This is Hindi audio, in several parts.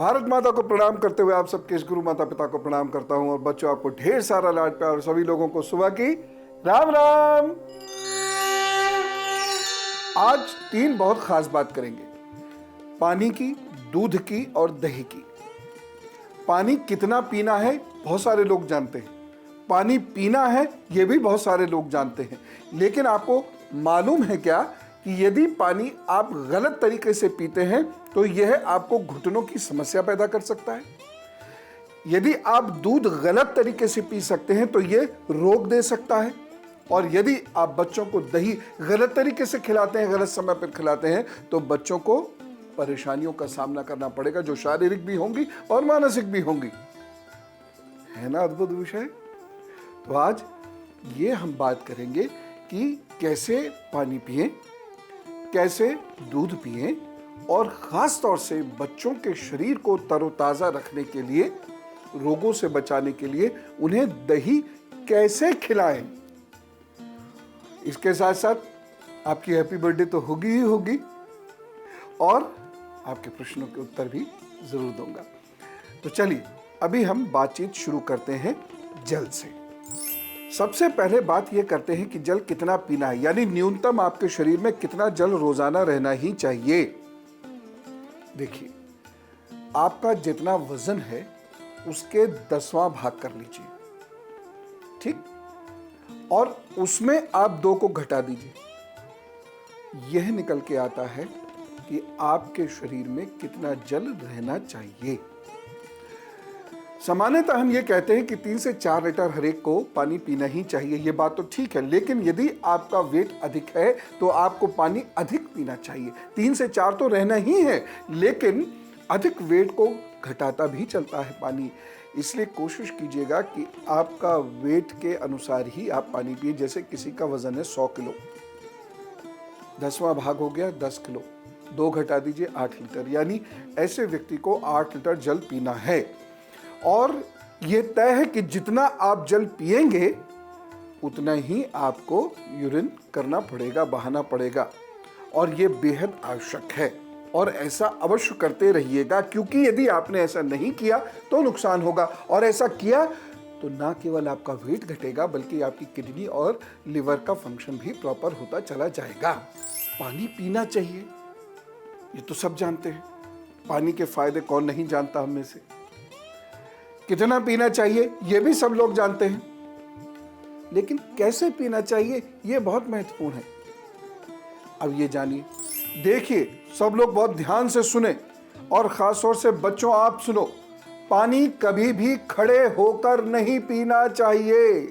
भारत माता को प्रणाम करते हुए आप सबके इस गुरु माता पिता को प्रणाम करता हूं और बच्चों आपको ढेर सारा लाड प्यार और सभी लोगों को सुबह की राम राम। आज 3 बहुत खास बात करेंगे, पानी की, दूध की और दही की। पानी कितना पीना है बहुत सारे लोग जानते हैं, पानी पीना है ये भी बहुत सारे लोग जानते हैं, लेकिन आपको मालूम है क्या कि यदि पानी आप गलत तरीके से पीते हैं तो यह आपको घुटनों की समस्या पैदा कर सकता है। यदि आप दूध गलत तरीके से पी सकते हैं तो यह रोग दे सकता है, और यदि आप बच्चों को दही गलत तरीके से खिलाते हैं, गलत समय पर खिलाते हैं, तो बच्चों को परेशानियों का सामना करना पड़ेगा, जो शारीरिक भी होंगी और मानसिक भी होंगी। है ना अद्भुत विषय। तो आज ये हम बात करेंगे कि कैसे पानी पिएं, कैसे दूध पिएं, और खास तौर से बच्चों के शरीर को तरोताजा रखने के लिए, रोगों से बचाने के लिए उन्हें दही कैसे खिलाएं। इसके साथ साथ आपकी हैप्पी बर्थडे तो होगी ही होगी, और आपके प्रश्नों के उत्तर भी जरूर दूंगा। तो चलिए अभी हम बातचीत शुरू करते हैं जल से। सबसे पहले बात यह करते हैं कि जल कितना पीना है, यानी न्यूनतम आपके शरीर में कितना जल रोजाना रहना ही चाहिए। देखिए, आपका जितना वजन है उसके 10वां भाग कर लीजिए, ठीक, और उसमें आप 2 को घटा दीजिए। यह निकल के आता है कि आपके शरीर में कितना जल रहना चाहिए। सामान्यतः हम ये कहते हैं कि 3 से 4 लीटर हर एक को पानी पीना ही चाहिए, ये बात तो ठीक है, लेकिन यदि आपका वेट अधिक है तो आपको पानी अधिक पीना चाहिए। 3 से 4 तो रहना ही है, लेकिन अधिक वेट को घटाता भी चलता है पानी। इसलिए कोशिश कीजिएगा कि आपका वेट के अनुसार ही आप पानी पिए। जैसे किसी का वजन है 100 किलो, 10वां भाग हो गया 10 किलो, 2 घटा दीजिए 8 लीटर, यानी ऐसे व्यक्ति को 8 लीटर जल पीना है। और ये तय है कि जितना आप जल पिएंगे उतना ही आपको यूरिन करना पड़ेगा, बहाना पड़ेगा, और ये बेहद आवश्यक है। और ऐसा अवश्य करते रहिएगा, क्योंकि यदि आपने ऐसा नहीं किया तो नुकसान होगा, और ऐसा किया तो ना केवल आपका वेट घटेगा बल्कि आपकी किडनी और लिवर का फंक्शन भी प्रॉपर होता चला जाएगा। पानी पीना चाहिए, ये तो सब जानते हैं। पानी के फायदे कौन नहीं जानता हम में से। कितना पीना चाहिए ये भी सब लोग जानते हैं, लेकिन कैसे पीना चाहिए ये बहुत महत्वपूर्ण है। अब ये जानिए, देखिए, सब लोग बहुत ध्यान से सुने, और खास तौर से बच्चों आप सुनो, पानी कभी भी खड़े होकर नहीं पीना चाहिए।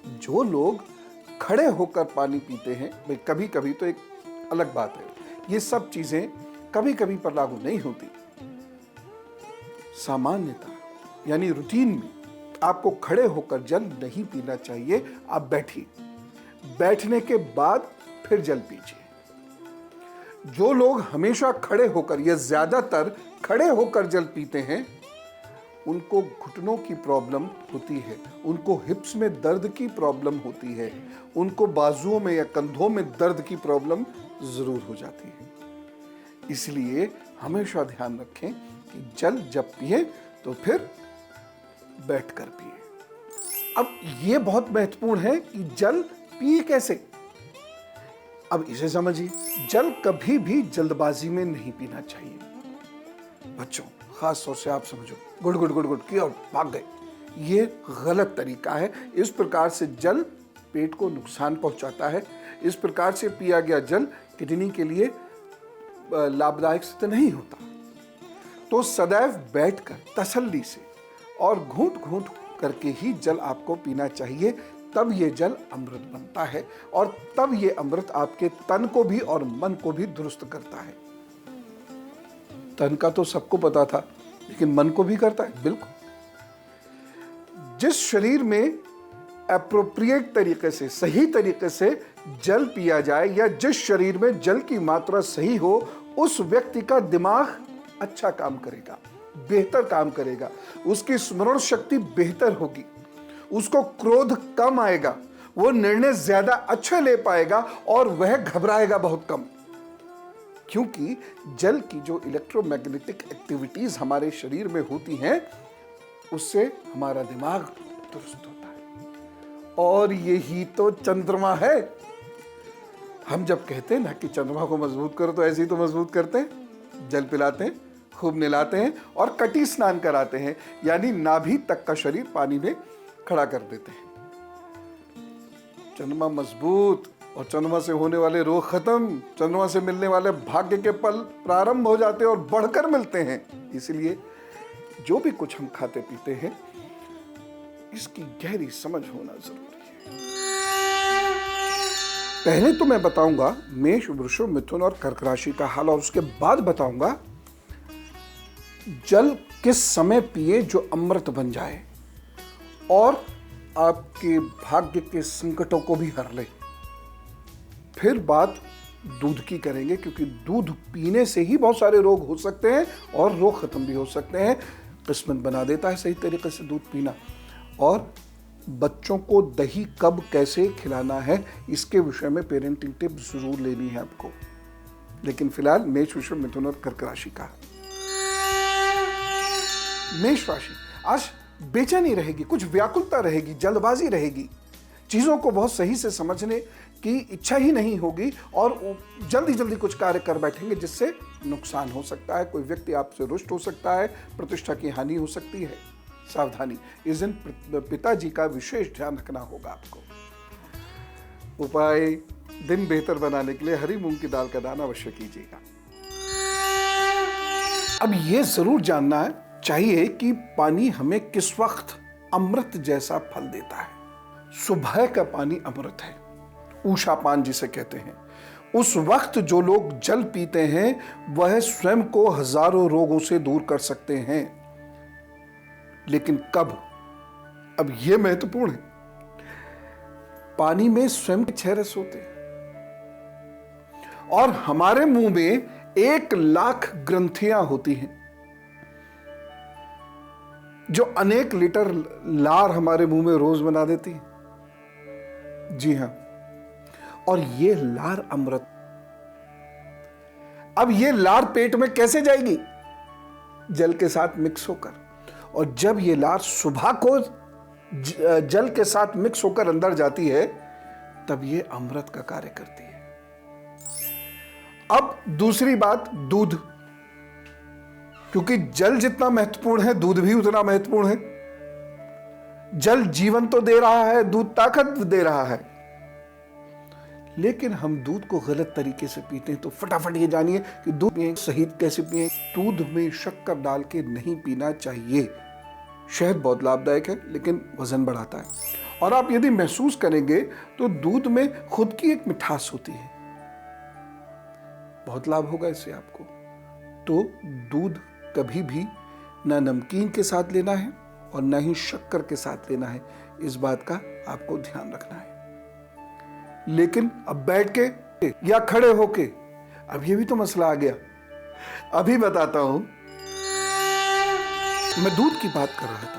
जो लोग खड़े होकर पानी पीते हैं, भाई कभी कभी तो एक अलग बात है, ये सब चीजें कभी कभी पर लागू नहीं होती। सामान्यतः यानी रूटीन में आपको खड़े होकर जल नहीं पीना चाहिए। आप बैठिए, बैठने के बाद फिर जल पीजिए। जो लोग हमेशा खड़े होकर या ज्यादातर खड़े होकर जल पीते हैं, उनको घुटनों की प्रॉब्लम होती है, उनको हिप्स में दर्द की प्रॉब्लम होती है, उनको बाजुओं में या कंधों में दर्द की प्रॉब्लम जरूर हो जाती है। इसलिए हमेशा ध्यान रखें कि जल जब पिए तो फिर बैठकर पिए। अब ये बहुत महत्वपूर्ण है कि जल पिए कैसे। अब इसे समझिए, जल कभी भी जल्दबाजी में नहीं पीना चाहिए। बच्चों खास तौर से आप समझो, गुड़ गुड़ गुड़ गुड़ किया और भाग गए, ये गलत तरीका है। इस प्रकार से जल पेट को नुकसान पहुंचाता है। इस प्रकार से पिया गया जल किडनी के लिए लाभदायक सिद्ध नहीं होता। तो सदैव बैठकर तसल्ली से और घूंट घूंट करके ही जल आपको पीना चाहिए, तब ये जल अमृत बनता है, और तब ये अमृत आपके तन को भी और मन को भी दुरुस्त करता है। तन का तो सबको पता था, लेकिन मन को भी करता है। बिल्कुल, जिस शरीर में एप्रोप्रिएट तरीके से, सही तरीके से जल पिया जाए, या जिस शरीर में जल की मात्रा सही हो, उस व्यक्ति का दिमाग अच्छा काम करेगा, बेहतर काम करेगा, उसकी स्मरण शक्ति बेहतर होगी, उसको क्रोध कम आएगा, वो निर्णय ज्यादा अच्छे ले पाएगा, और वह घबराएगा बहुत कम। क्योंकि जल की जो इलेक्ट्रोमैग्नेटिक एक्टिविटीज हमारे शरीर में होती हैं उससे हमारा दिमाग दुरुस्त होता है। और यही तो चंद्रमा है। हम जब कहते हैं ना कि चंद्रमा को मजबूत करो तो ऐसे ही तो मजबूत करते हैं, जल पिलाते हैं, खूब नहलाते हैं और कटी स्नान कराते हैं, यानी नाभि तक का शरीर पानी में खड़ा कर देते हैं। चंद्रमा मजबूत और चंद्रमा से होने वाले रोग खत्म, चंद्रमा से मिलने वाले भाग्य के पल प्रारंभ हो जाते हैं और बढ़कर मिलते हैं। इसलिए जो भी कुछ हम खाते पीते हैं इसकी गहरी समझ होना जरूरी है। पहले तो मैं बताऊंगा मेष, वृषभ, मिथुन और कर्क राशि का हाल, और उसके बाद बताऊंगा जल किस समय पिए जो अमृत बन जाए और आपके भाग्य के संकटों को भी हर ले। फिर बात दूध की करेंगे, क्योंकि दूध पीने से ही बहुत सारे रोग हो सकते हैं और रोग खत्म भी हो सकते हैं। किस्मत बना देता है सही तरीके से दूध पीना। और बच्चों को दही कब कैसे खिलाना है इसके विषय में पेरेंटिंग टिप्स जरूर लेनी है आपको। लेकिन फिलहाल मेष, वृषभ, मिथुन और कर्क राशि का। मेष राशि आज बेचैनी रहेगी, कुछ व्याकुलता रहेगी, जल्दबाजी रहेगी, चीजों को बहुत सही से समझने की इच्छा ही नहीं होगी और जल्दी जल्दी कुछ कार्य कर बैठेंगे जिससे नुकसान हो सकता है। कोई व्यक्ति आपसे रुष्ट हो सकता है, प्रतिष्ठा की हानि हो सकती है। सावधानी, इस दिन पिताजी का विशेष ध्यान रखना होगा आपको। उपाय, दिन बेहतर बनाने के लिए हरी मूंग की दाल का दान अवश्य कीजिएगा। अब यह जरूर जानना चाहिए कि पानी हमें किस वक्त अमृत जैसा फल देता है। सुबह का पानी अमृत है, ऊषा पान जिसे कहते हैं। उस वक्त जो लोग जल पीते हैं वह स्वयं को हजारों रोगों से दूर कर सकते हैं। लेकिन कब? अब यह महत्वपूर्ण है। पानी में स्वयं के 6 रस होते हैं और हमारे मुंह में 1,00,000 ग्रंथियां होती हैं जो अनेक लीटर लार हमारे मुंह में रोज बना देती है। जी हां, और ये लार अमृत। अब ये लार पेट में कैसे जाएगी? जल के साथ मिक्स होकर। और जब ये लार सुबह को जल के साथ मिक्स होकर अंदर जाती है तब ये अमृत का कार्य करती है। अब दूसरी बात, दूध। क्योंकि जल जितना महत्वपूर्ण है दूध भी उतना महत्वपूर्ण है। जल जीवन तो दे रहा है, दूध ताकत दे रहा है, लेकिन हम दूध को गलत तरीके से पीते हैं। तो फटाफट ये जानिए कि दूध पिए सही कैसे पिए। दूध में शक्कर डाल के नहीं पीना चाहिए। शहद बहुत लाभदायक है लेकिन वजन बढ़ाता है। और आप यदि महसूस करेंगे तो दूध में खुद की एक मिठास होती है, बहुत लाभ होगा इससे आपको। तो दूध कभी भी ना नमकीन के साथ लेना है और ना ही शक्कर के साथ लेना है, इस बात का आपको ध्यान रखना है। लेकिन अब बैठ के या खड़े होके, अब ये भी तो मसला आ गया। अभी बताता हूं, मैं दूध की बात कर रहा था।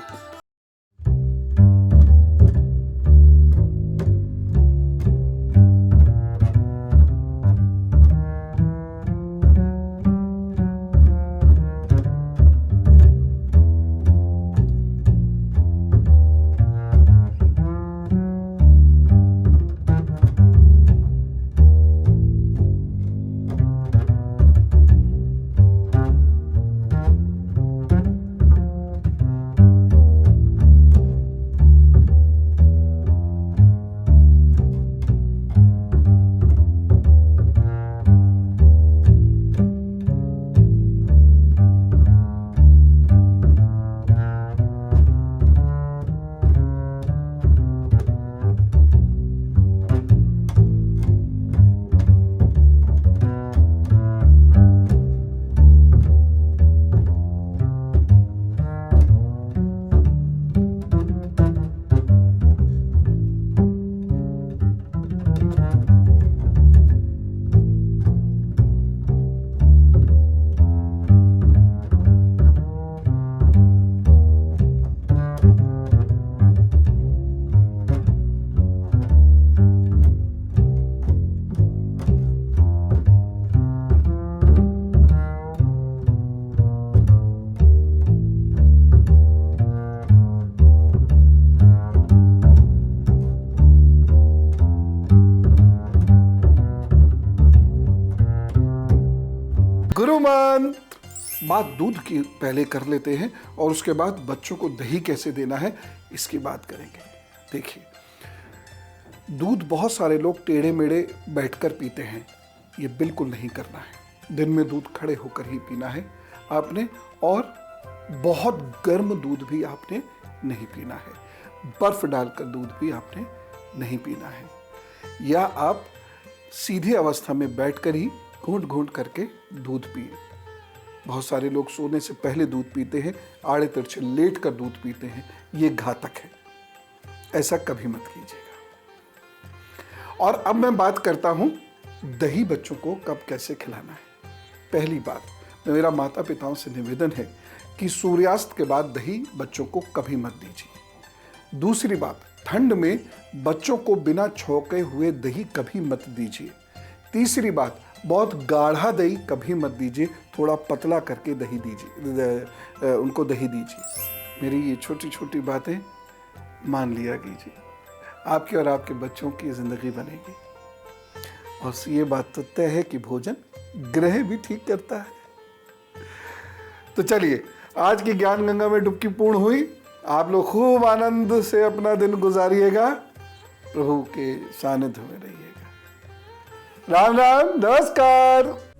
सुमंत। बात दूध की पहले कर लेते हैं और उसके बाद बच्चों को दही कैसे देना है इसकी बात करेंगे। देखिए, दूध बहुत सारे लोग टेढ़े मेढ़े बैठकर पीते हैं, ये बिल्कुल नहीं करना है। दिन में दूध खड़े होकर ही पीना है आपने, और बहुत गर्म दूध भी आपने नहीं पीना है। बर्फ डालकर दूध भी आपने नहीं पीना है, या आप सीधी अवस्था में बैठकर ही घूंट घूंट करके दूध पिए। बहुत सारे लोग सोने से पहले दूध पीते हैं, आड़े तिरछे लेट कर दूध पीते हैं, ये घातक है, ऐसा कभी मत कीजिएगा। और अब मैं बात करता हूं दही बच्चों को कब कैसे खिलाना है। पहली बात, मेरा माता पिताओं से निवेदन है कि सूर्यास्त के बाद दही बच्चों को कभी मत दीजिए। दूसरी बात, ठंड में बच्चों को बिना छौंके हुए दही कभी मत दीजिए। तीसरी बात, बहुत गाढ़ा दही कभी मत दीजिए, थोड़ा पतला करके दही दीजिए, उनको दही दीजिए। मेरी ये छोटी छोटी बातें मान लिया कीजिए, आपकी और आपके बच्चों की ज़िंदगी बनेगी। और ये बात तो तय है कि भोजन ग्रह भी ठीक करता है। तो चलिए, आज की ज्ञान गंगा में डुबकी पूर्ण हुई। आप लोग खूब आनंद से अपना दिन गुजारिएगा, प्रभु के सानिध्य में रहिएगा। राम राम, नमस्कार।